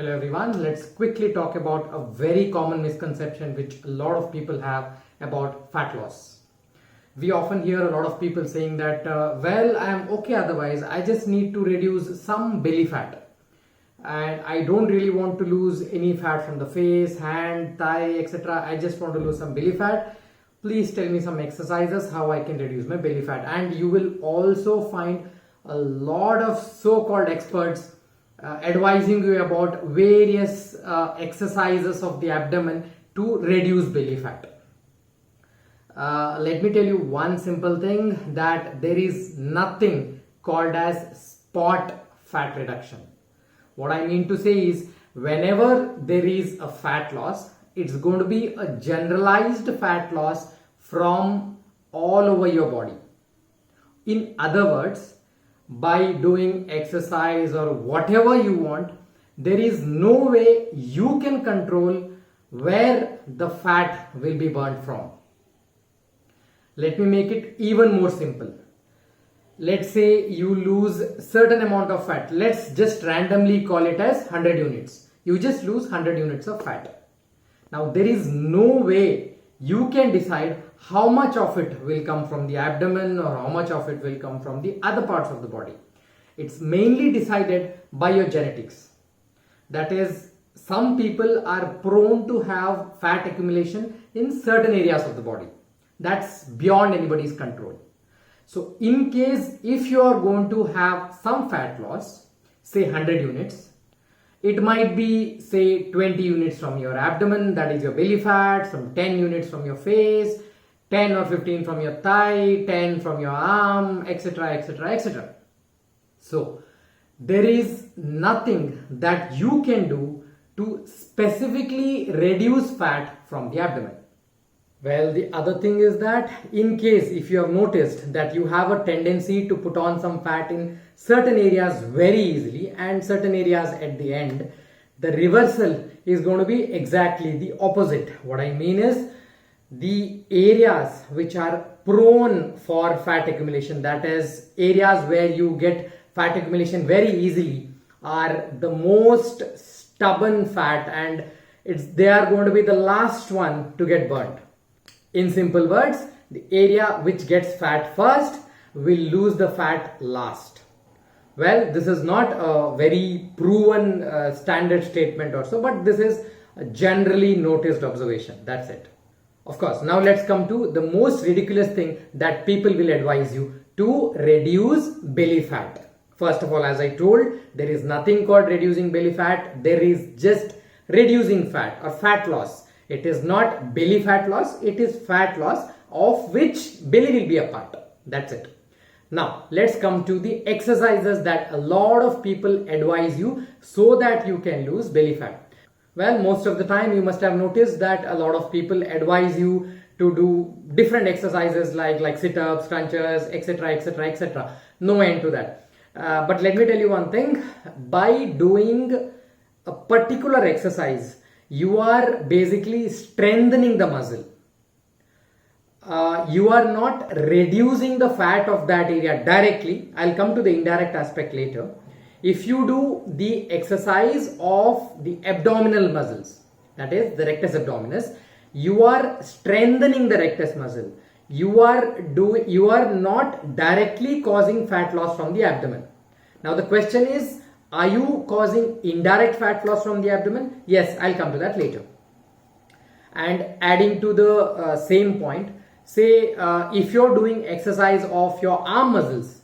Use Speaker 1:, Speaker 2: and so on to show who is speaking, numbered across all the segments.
Speaker 1: Hello everyone, let's quickly talk about a very common misconception which a lot of people have about fat loss. We often hear a lot of people saying that, well, I am okay otherwise, I just need to reduce some belly fat. And I don't really want to lose any fat from the face, hand, thigh, etc. I just want to lose some belly fat. Please tell me some exercises how I can reduce my belly fat. And you will also find a lot of so-called experts advising you about various exercises of the abdomen to reduce belly fat. Let me tell you one simple thing, that there is nothing called as spot fat reduction. What I mean to say is, whenever there is a fat loss, it's going to be a generalized fat loss from all over your body. In other words, by doing exercise or whatever you want, there is no way you can control where the fat will be burnt from. Let me make it even more simple. Let's say you lose certain amount of fat. Let's just randomly call it as 100 units. You just lose 100 units of fat. Now there is no way you can decide how much of it will come from the abdomen or how much of it will come from the other parts of the body. It's mainly decided by your genetics. That is, some people are prone to have fat accumulation in certain areas of the body. That's beyond anybody's control. So in case if you are going to have some fat loss, say 100 units, it might be say 20 units from your abdomen, that is your belly fat, some 10 units from your face, 10 or 15 from your thigh, 10 from your arm, etc, etc, etc. So there is nothing that you can do to specifically reduce fat from the abdomen. Well, the other thing is that in case if you have noticed that you have a tendency to put on some fat in certain areas very easily and certain areas at the end, the reversal is going to be exactly the opposite. What I mean is, the areas which are prone for fat accumulation, that is areas where you get fat accumulation very easily, are the most stubborn fat, and they are going to be the last one to get burnt. In simple words, the area which gets fat first will lose the fat last. Well, this is not a very proven standard statement or so, but this is a generally noticed observation. That's it. Of course, now let's come to the most ridiculous thing that people will advise you to reduce belly fat. First of all, as I told, there is nothing called reducing belly fat. There is just reducing fat or fat loss. It is not belly fat loss, it is fat loss of which belly will be a part. That's it. Now, let's come to the exercises that a lot of people advise you so that you can lose belly fat. Well, most of the time you must have noticed that a lot of people advise you to do different exercises like sit-ups, crunches, etc, etc, etc. No end to that. But let me tell you one thing. By doing a particular exercise, you are basically strengthening the muscle. You are not reducing the fat of that area directly. I'll come to the indirect aspect later. If you do the exercise of the abdominal muscles, that is the rectus abdominis, you are strengthening the rectus muscle. You are not directly causing fat loss from the abdomen. Now the question is, are you causing indirect fat loss from the abdomen? Yes, I'll come to that later. And adding to the same point, say if you're doing exercise of your arm muscles,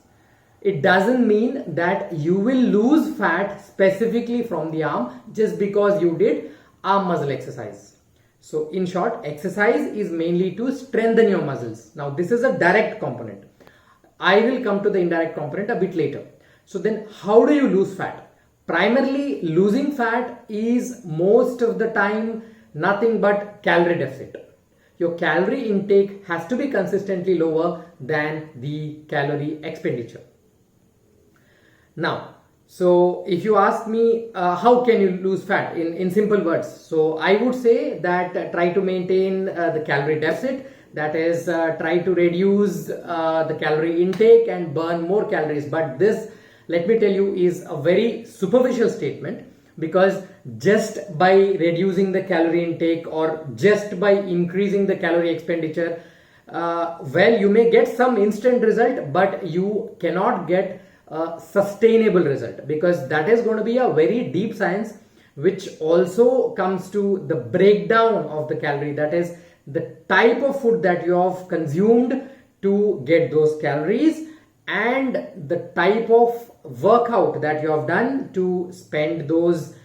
Speaker 1: it doesn't mean that you will lose fat specifically from the arm just because you did arm muscle exercise. So in short, exercise is mainly to strengthen your muscles. Now this is a direct component. I will come to the indirect component a bit later. So then how do you lose fat? Primarily, losing fat is most of the time nothing but calorie deficit. Your calorie intake has to be consistently lower than the calorie expenditure. Now, so if you ask me how can you lose fat in simple words, so I would say that try to maintain the calorie deficit. That is, try to reduce the calorie intake and burn more calories. But this, let me tell you, is a very superficial statement. because just by reducing the calorie intake or just by increasing the calorie expenditure, well, you may get some instant result, but you cannot get a sustainable result, because that is going to be a very deep science which also comes to the breakdown of the calorie, that is the type of food that you have consumed to get those calories and the type of workout that you have done to spend those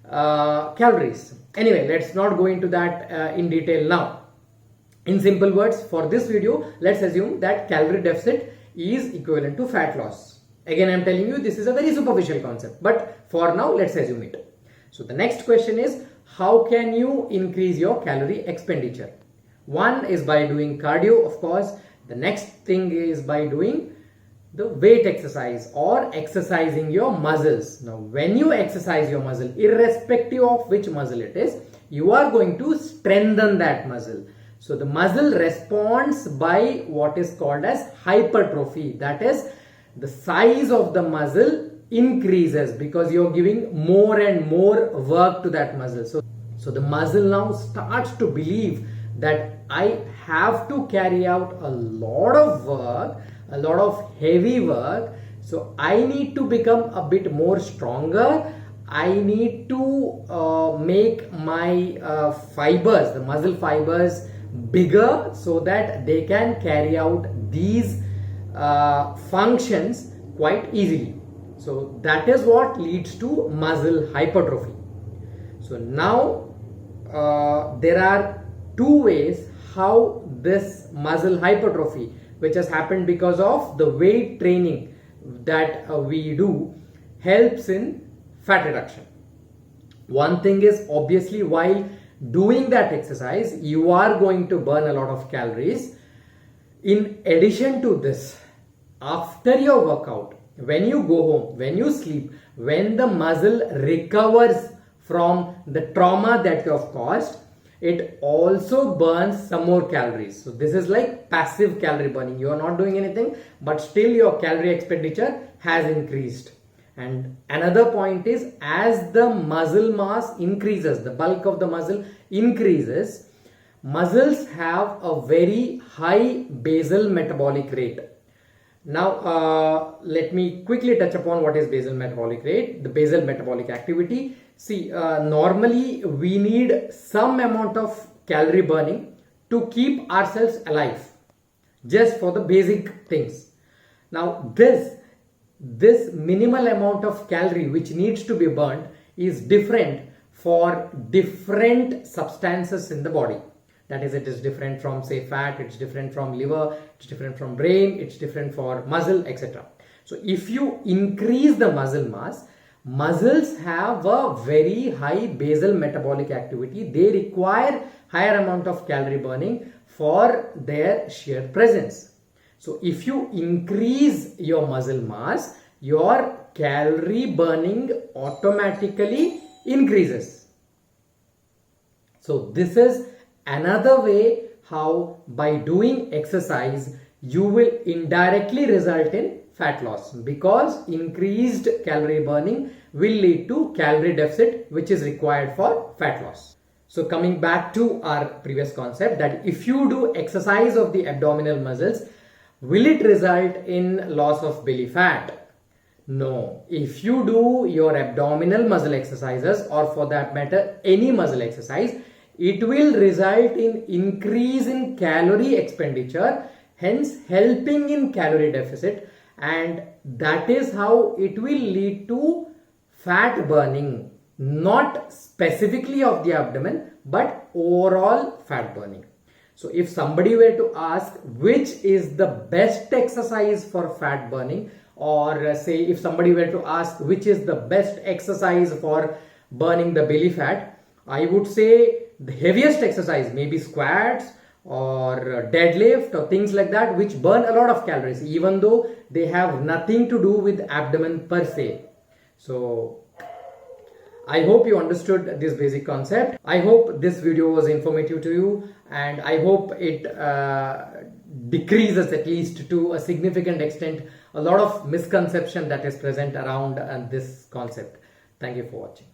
Speaker 1: calories. Anyway, let's not go into that in detail now. In simple words, for this video, let's assume that calorie deficit is equivalent to fat loss. Again, I'm telling you, this is a very superficial concept, but for now, let's assume it. So the next question is, how can you increase your calorie expenditure? One is by doing cardio, of course. The next thing is by doing the weight exercise or exercising your muscles. Now, when you exercise your muscle, irrespective of which muscle it is, you are going to strengthen that muscle. So the muscle responds by what is called as hypertrophy. That is, the size of the muscle increases because you're giving more and more work to that muscle. So the muscle now starts to believe that I have to carry out a lot of work, a lot of heavy work. So I need to become a bit more stronger. I need to make my fibers, the muscle fibers, bigger so that they can carry out these functions quite easily. So that is what leads to muscle hypertrophy. So now there are two ways how this muscle hypertrophy, which has happened because of the weight training that we do, helps in fat reduction. One thing is, obviously, while doing that exercise, you are going to burn a lot of calories. In addition to this, after your workout, when you go home, when you sleep, when the muscle recovers from the trauma that you have caused, it also burns some more calories. So this is like passive calorie burning. You are not doing anything, but still your calorie expenditure has increased. And another point is, as the muscle mass increases, the bulk of the muscle increases, muscles have a very high basal metabolic rate. Now, let me quickly touch upon what is basal metabolic rate, the basal metabolic activity. See, normally we need some amount of calorie burning to keep ourselves alive, just for the basic things. Now, this minimal amount of calorie which needs to be burned is different for different substances in the body. That is, it is different from, say, fat, it's different from liver, it's different from brain, it's different for muscle, etc. So if you increase the muscle mass, muscles have a very high basal metabolic activity. They require higher amount of calorie burning for their sheer presence. So if you increase your muscle mass, your calorie burning automatically increases. So this is another way how, by doing exercise, you will indirectly result in fat loss, because increased calorie burning will lead to calorie deficit, which is required for fat loss. So coming back to our previous concept, that if you do exercise of the abdominal muscles, will it result in loss of belly fat? No. If you do your abdominal muscle exercises, or for that matter any muscle exercise, it will result in increase in calorie expenditure, hence helping in calorie deficit, and that is how it will lead to fat burning, not specifically of the abdomen, but overall fat burning. So if somebody were to ask which is the best exercise for fat burning, or say if somebody were to ask which is the best exercise for burning the belly fat, I would say the heaviest exercise, maybe squats or deadlift or things like that, which burn a lot of calories, even though they have nothing to do with abdomen per se. So I hope you understood this basic concept. I hope this video was informative to you, and I hope it decreases, at least to a significant extent, a lot of misconception that is present around this concept. Thank you for watching.